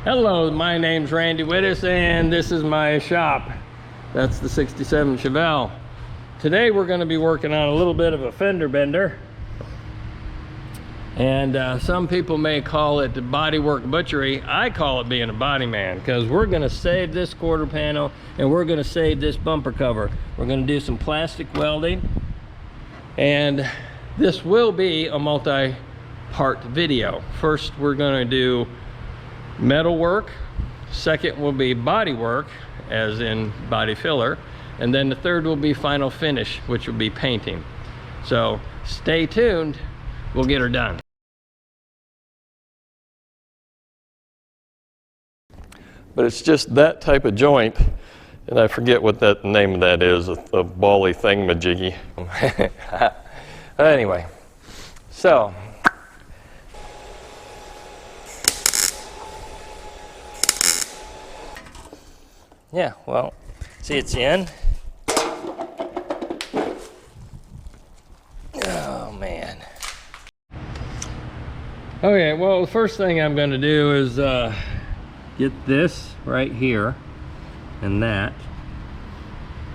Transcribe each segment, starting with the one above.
Hello, my name's Randy Wittes and this is my shop. That's the 67 Chevelle. Today we're going to be working on a little bit of a fender bender. And some people may call it the Bodywork butchery. I call it being a body man because we're going to save this quarter panel and we're going to save this bumper cover. We're going to do some plastic welding, and this will be a multi-part video. First we're going to do metal work, second will be body work as in body filler, and then the third will be final finish, which will be painting. So stay tuned, we'll get her done. But it's just that type of joint, and I forget what that name of that is, a bally thingamajiggy. Anyway, so yeah, well, see, it's in. Oh man. Okay, well, the first thing I'm going to do is get this right here and that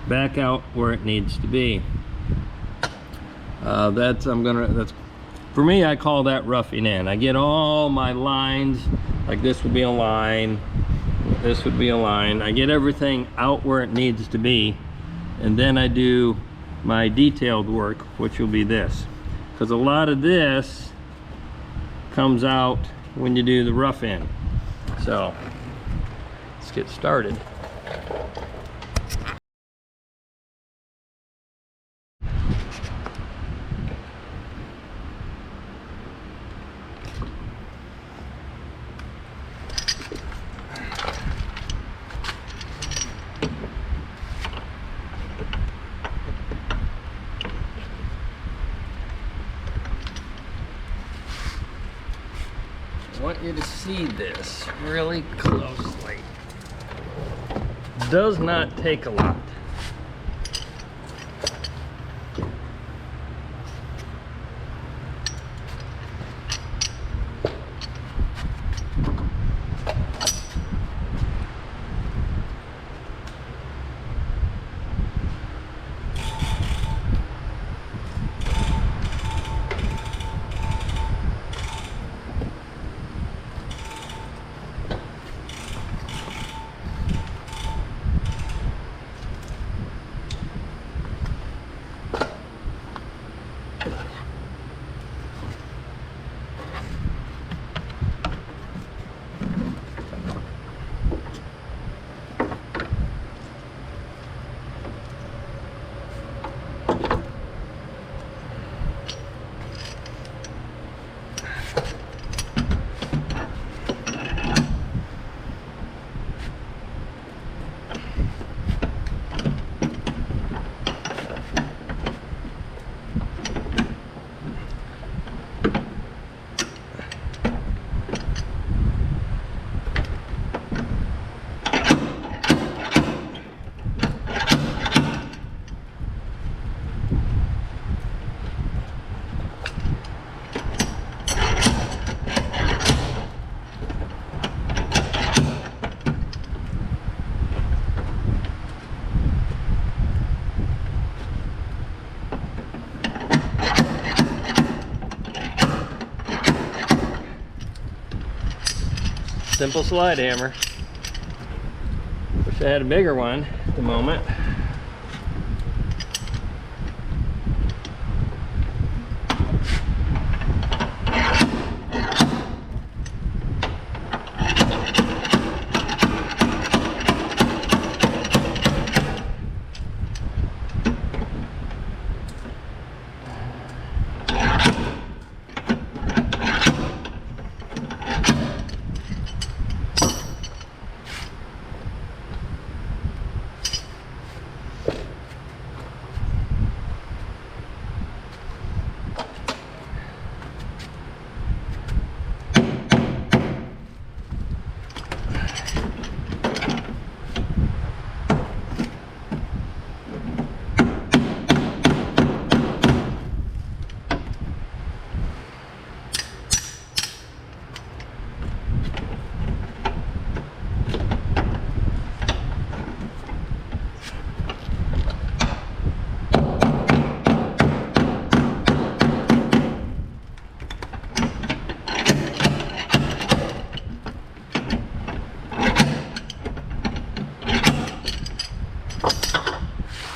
back out where it needs to be. That's for me, I call that roughing in. I get all my lines, like this would be a line, this would be a line. I get everything out where it needs to be, and then I do my detailed work, which will be this, because a lot of this comes out when you do the rough in. So let's get started. I want you to see this really closely. Does not take a lot. Simple slide hammer. Wish I had a bigger one at the moment.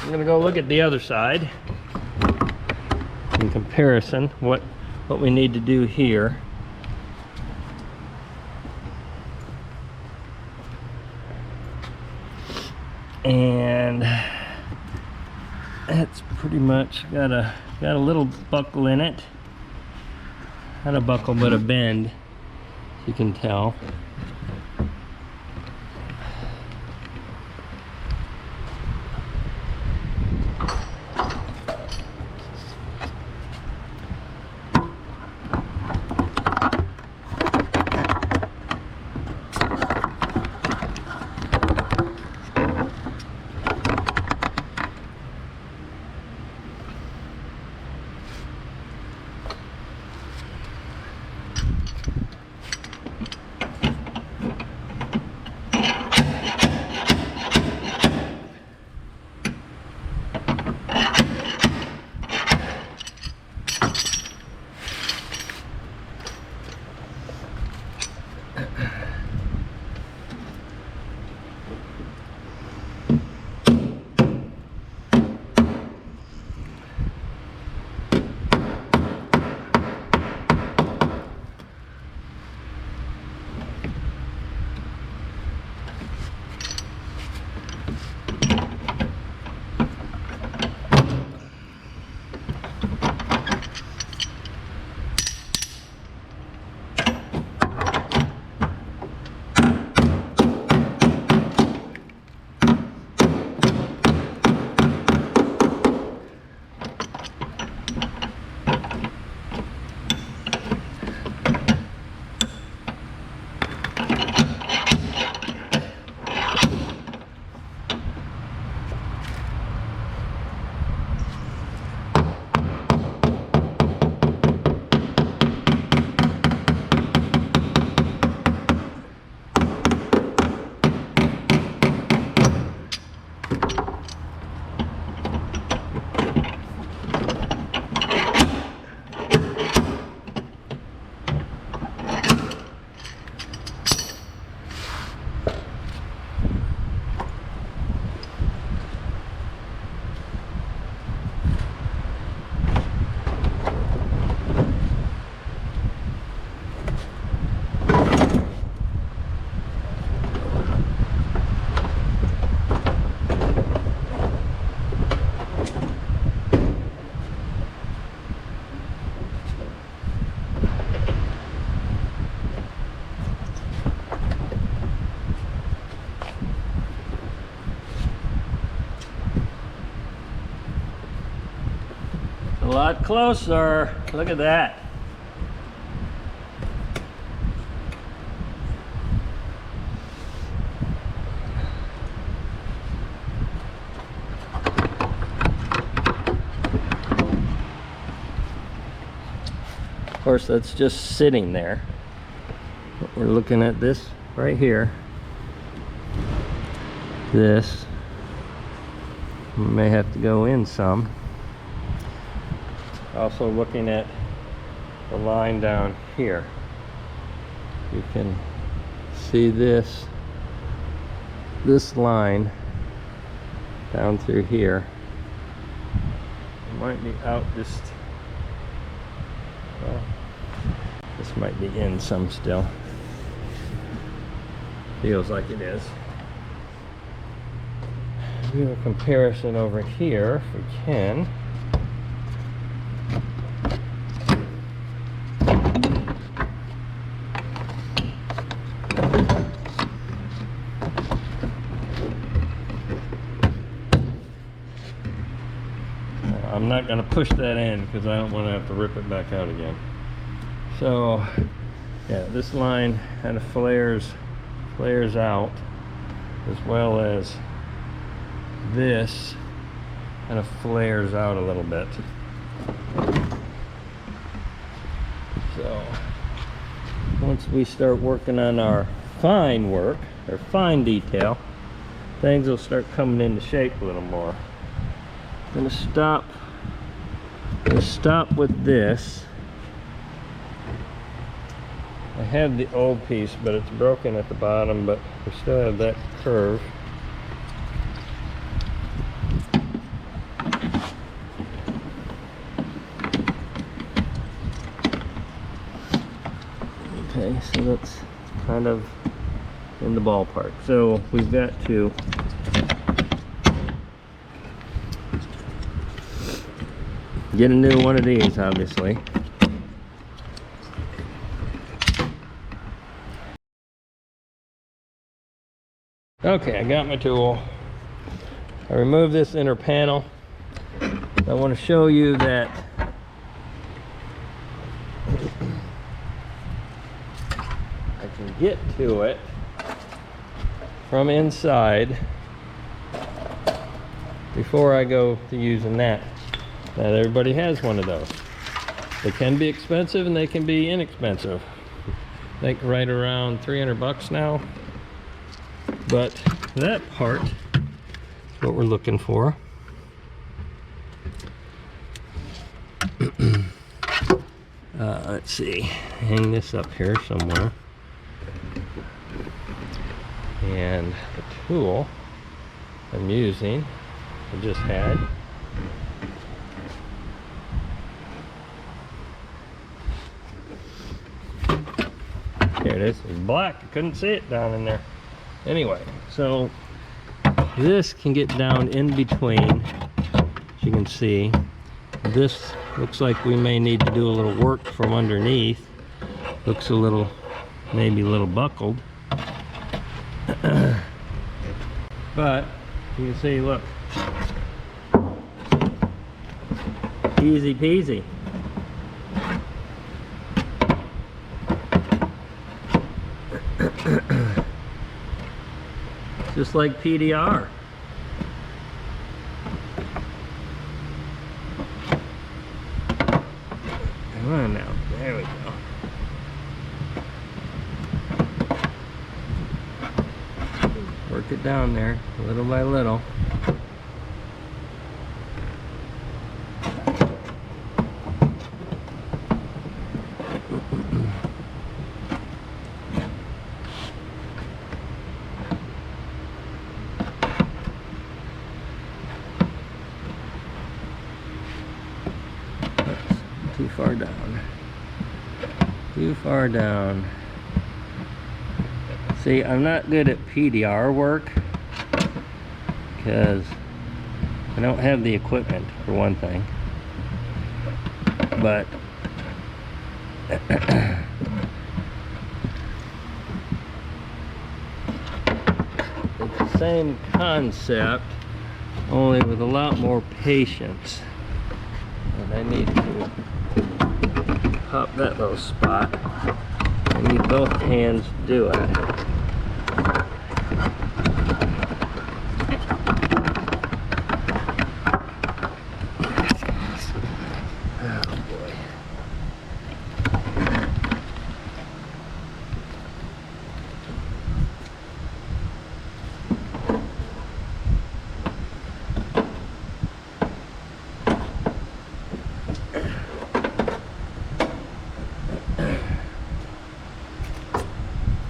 I'm gonna go look at the other side in comparison what we need to do here. And that's pretty much got a little buckle in it. Not a buckle, but a bend, as you can tell. A lot closer. Look at that. Of course, that's just sitting there. We're looking at this right here. This may have to go in some. Also looking at the line down here. You can see this line down through here. It might be out just, well, this might be in some still. Feels like it is. Do a comparison over here if we can. I'm not going to push that in because I don't want to have to rip it back out again. So yeah, this line kind of flares out, as well as this kind of flares out a little bit. So once we start working on our fine work, or fine detail, things will start coming into shape a little more. I'm going to stop with this. I have the old piece, but it's broken at the bottom, but we still have that curve. and it's kind of in the ballpark. So we've got to get a new one of these, obviously. Okay, I got my tool. I removed this inner panel. I want to show you that I can get to it from inside before I go to using that. Not everybody has one of those. They can be expensive and they can be inexpensive. I think right around 300 bucks now. But that part is what we're looking for. Let's see, hang this up here somewhere. And the tool I'm using, I just had. Here it is. It's black. I couldn't see it down in there. Anyway, so this can get down in between. As you can see, this looks like we may need to do a little work from underneath. Looks a little, maybe a little buckled. But you can see, look, easy peasy. Just like PDR. Come on now, there we go. Work it down there, little by little. Too far down. Too far down. See, I'm not good at PDR work because I don't have the equipment, for one thing. But it's the same concept, only with a lot more patience. And I need to pop that little spot. I need both hands to do it. Oh boy.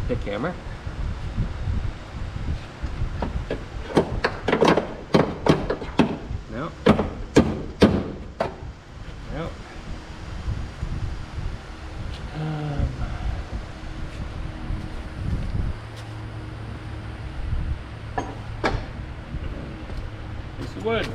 The camera. No. No. Piece of wood.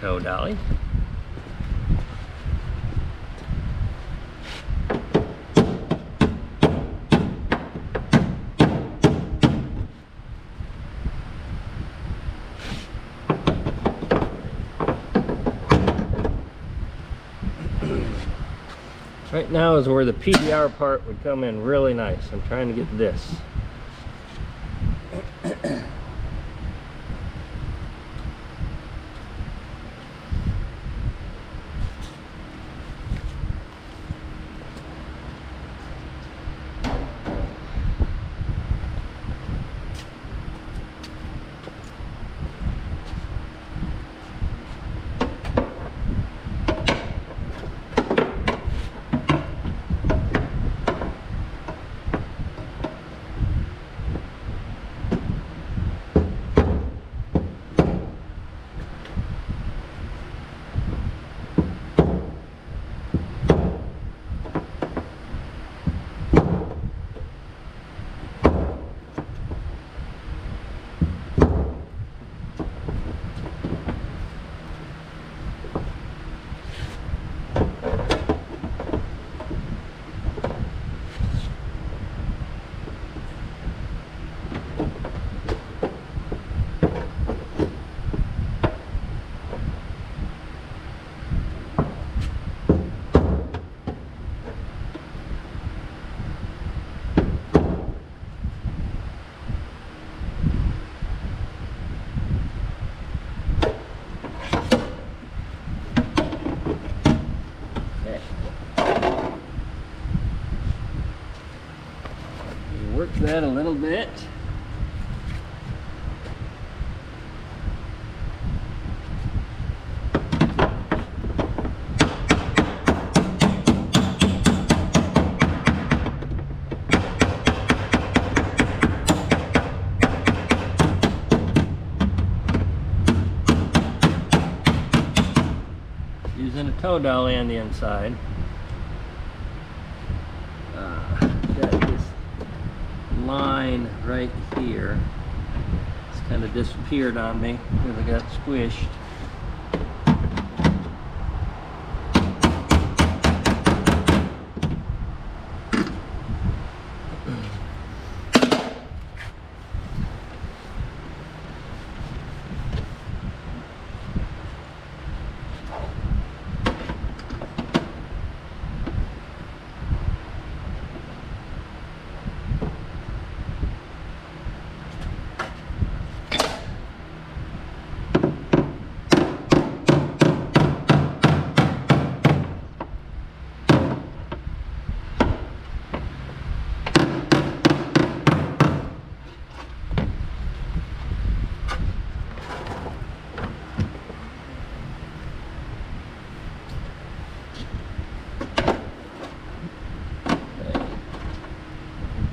Toe dolly. Right now is where the PDR part would come in really nice. I'm trying to get this. Work that a little bit. Using a toe dolly on the inside. Got this line right here. It's kind of disappeared on me because I got squished.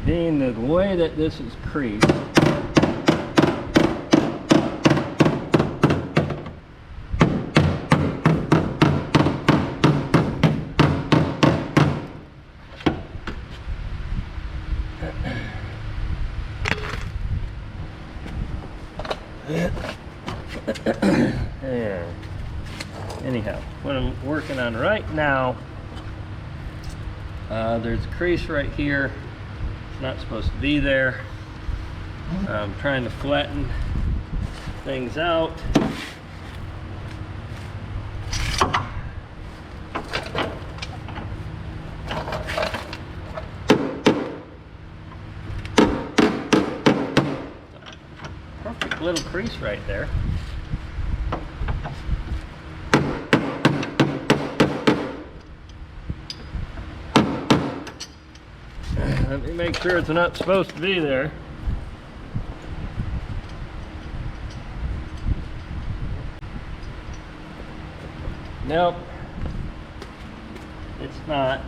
Being the way that this is creased, there. Anyhow, what I'm working on right now, there's a crease right here. It's not supposed to be there. I'm trying to flatten things out. Perfect little crease right there. Let me make sure it's not supposed to be there. Nope, it's not.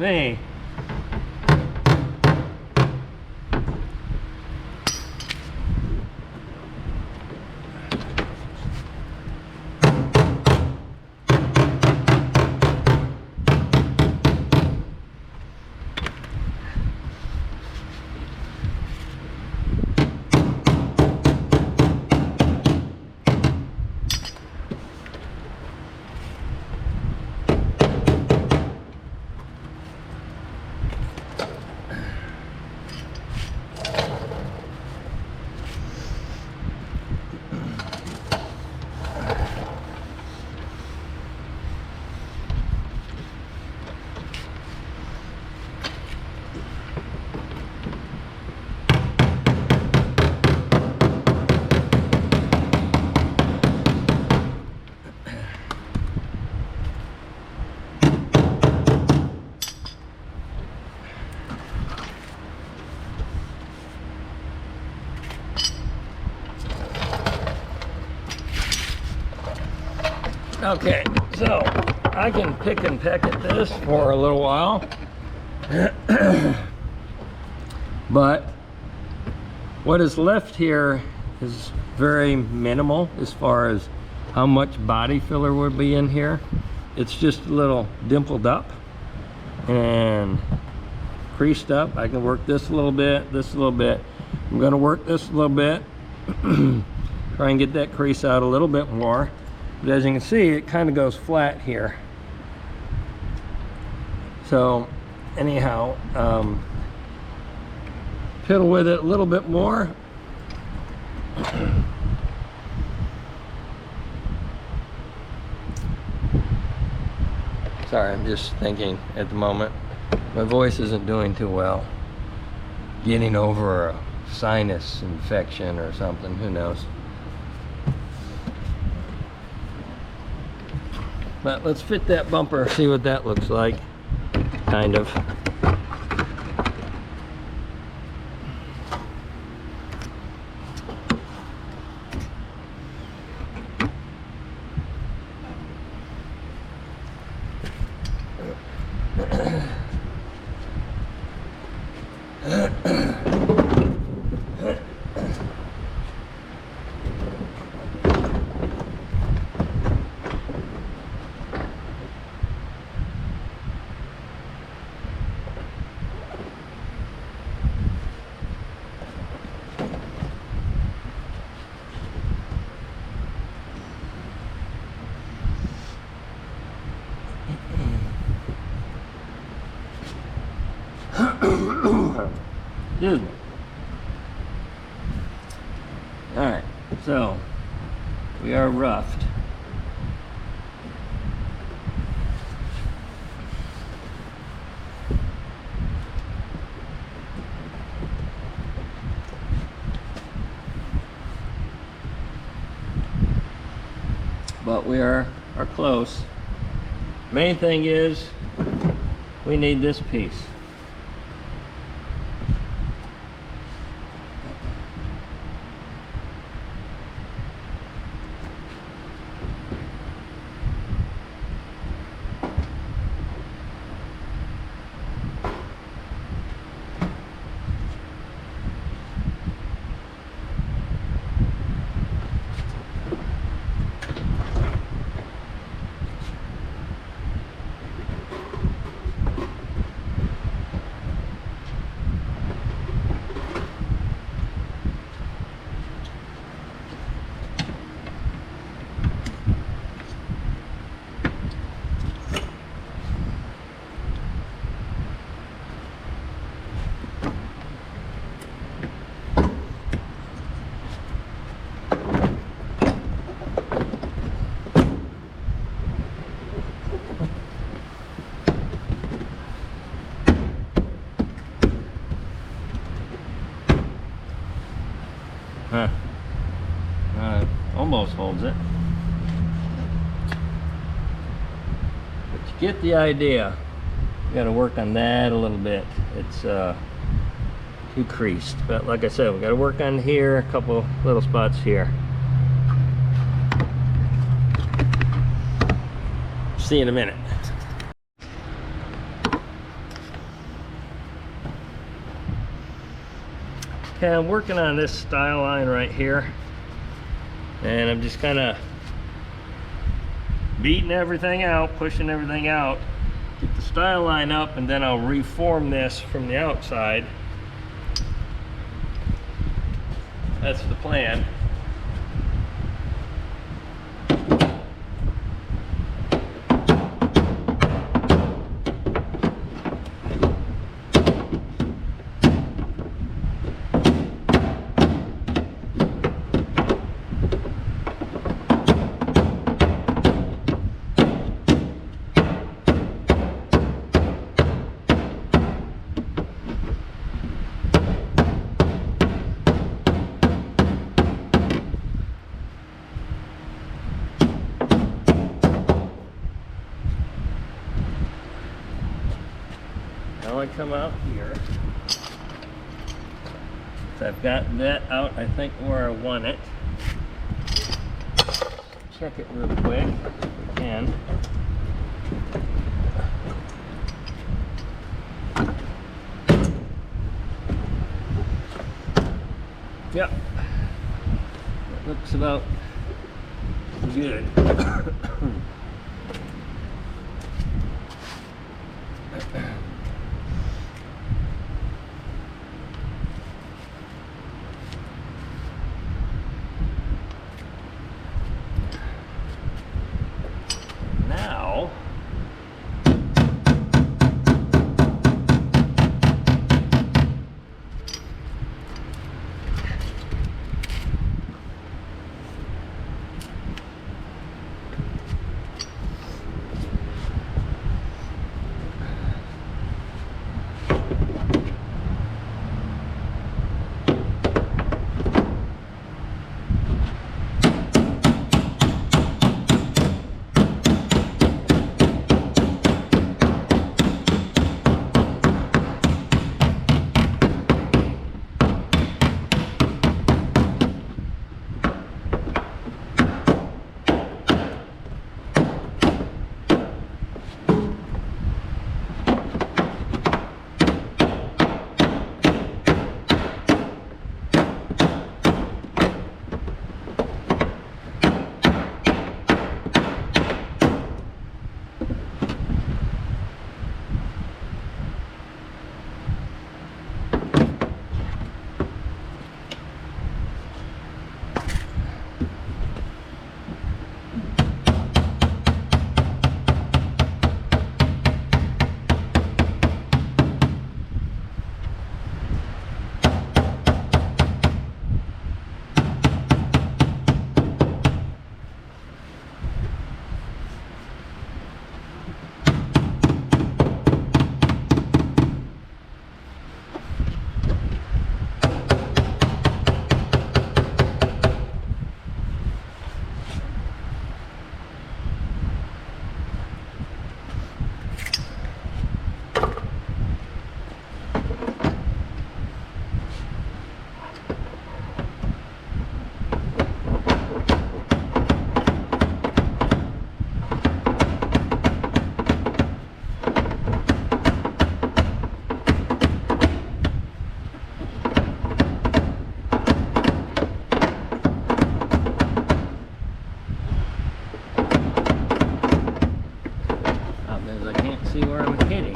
me. Okay, so I can pick and peck at this for a little while, but what is left here is very minimal as far as how much body filler would be in here. It's just a little dimpled up and creased up. I can work this a little bit, this a little bit. I'm going to work this a little bit, try and get that crease out a little bit more. But as you can see, it kind of goes flat here. So anyhow, fiddle with it a little bit more. Sorry, I'm just thinking at the moment. My voice isn't doing too well. Getting over a sinus infection or something, who knows. But let's fit that bumper, see what that looks like, kind of. Excuse me. Alright, so we are roughed. But we are close. Main thing is we need this piece. Almost holds it. But you get the idea. We got to work on that a little bit. It's too creased. But like I said, we got to work on here, a couple little spots here. See you in a minute. Okay, I'm working on this style line right here, and I'm just kind of beating everything out, pushing everything out, get the style line up, and then I'll reform this from the outside. That's the plan. Now I come out here. So I've got that out, I think, where I want it. Check it real quick if we can. Yep. It looks about good. Now, I can't see where I'm hitting.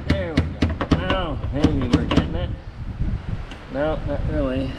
There we go. Now, maybe we're getting it. No, not really.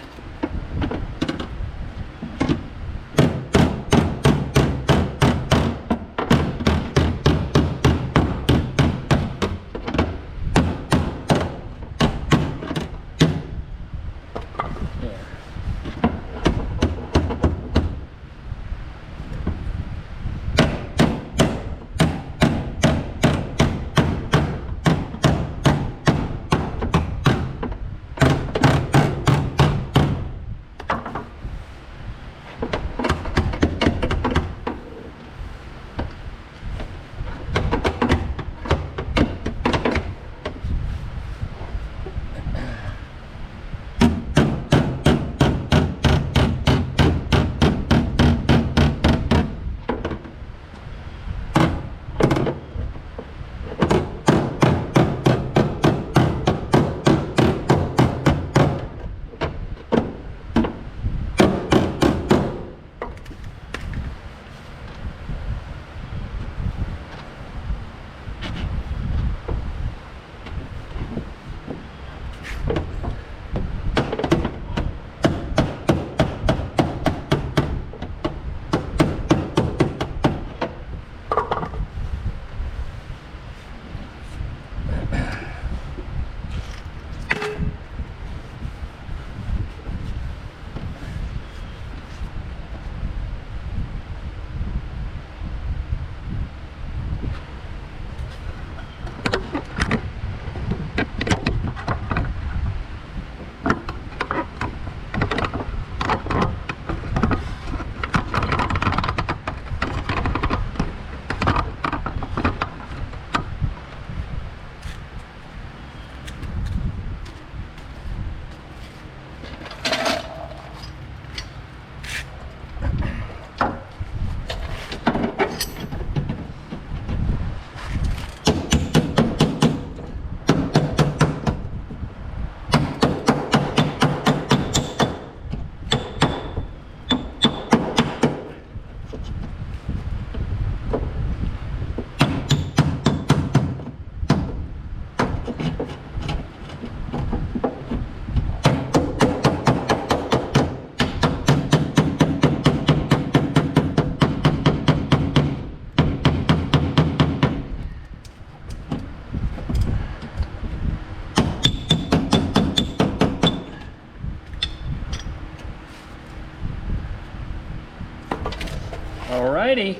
righty.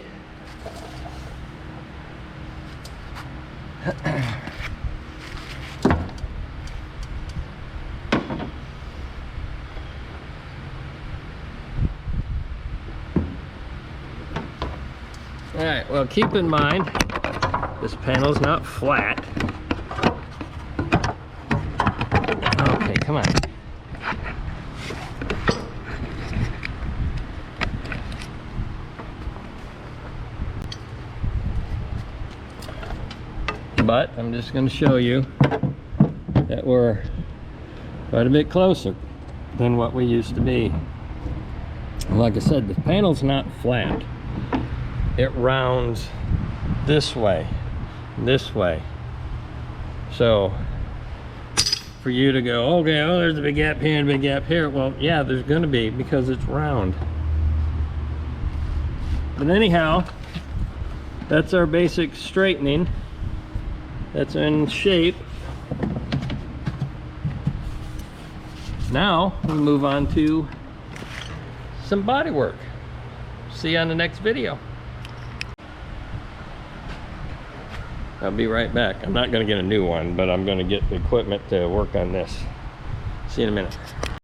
All right, well, keep in mind, this panel's not flat. Okay, come on. But I'm just going to show you that we're quite a bit closer than what we used to be. Like I said, the panel's not flat. It rounds this way. So for you to go, okay, oh, there's a big gap here and a big gap here. Well, yeah, there's going to be, because it's round. But anyhow, that's our basic straightening. That's in shape. Now we'll move on to some body work. See you on the next video. I'll be right back. I'm not going to get a new one, but I'm going to get the equipment to work on this. See you in a minute.